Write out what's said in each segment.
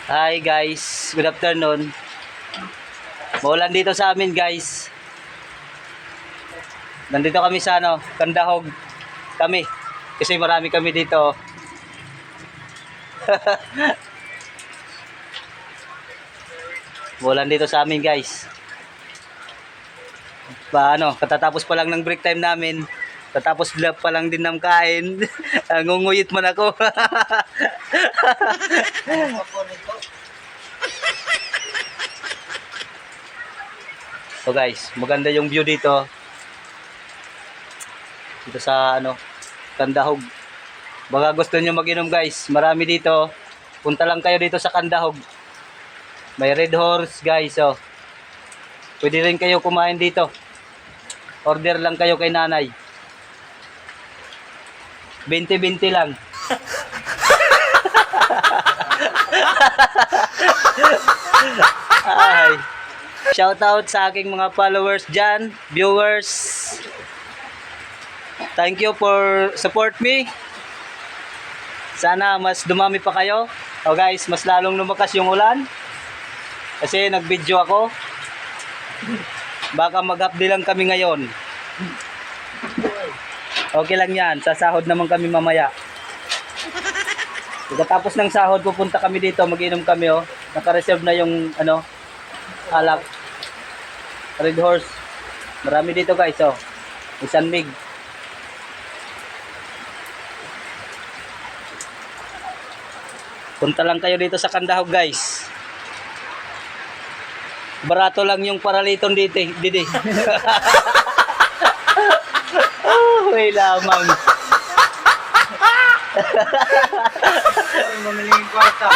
Hi guys, good afternoon. Maulan dito sa amin guys. Nandito kami sa Kandahog kami. Kasi marami kami dito. Maulan dito sa amin guys. Katatapos pa lang ng break time namin. Tatapos pa lang din ng kain. Ngunguyit man ako. So guys, maganda yung view dito. Dito sa Kandahog. Baka gusto niyo mag-inom guys. Marami dito. Punta lang kayo dito sa Kandahog. May Red Horse guys, oh. Pwede rin kayo kumain dito. Order lang kayo kay nanay. 20-20 lang. Ay. Shout out sa aking mga followers dyan, viewers. Thank you for support me. Sana mas dumami pa kayo. O guys, mas lalong lumakas yung ulan. Kasi nag-video ako. Baka mag-update lang kami ngayon. Okay lang yan. Sasahod naman kami mamaya. Pagkatapos ng sahod, pupunta kami dito. Mag-inom kami, oh. Naka-reserve na yung, alak. Red Horse. Marami dito, guys, oh. Isang mig. Punta lang kayo dito sa Kandahog, guys. Barato lang yung paraliton dito, didi. Oh, may lamang. Mamiling kwarta.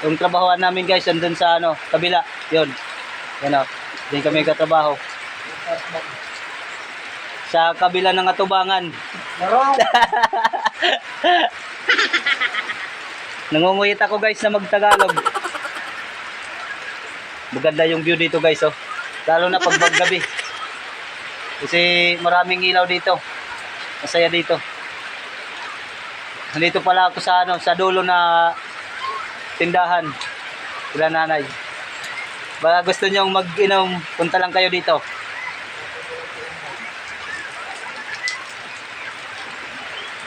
Yung trabahoan namin guys, andun sa kabila. Yun. Yan o. Diyan kami katrabaho. Sa kabila ng atubangan. Marong! Nangunguyit ako guys na magtagalog. Maganda yung view dito guys, oh. Lalo na pag gabi. Kasi maraming ilaw dito. Masaya dito. Nandito pala ako sa dulo na tindahan. Sila nanay. Baka gusto nyong mag-inom, punta lang kayo dito.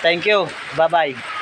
Thank you. Bye-bye.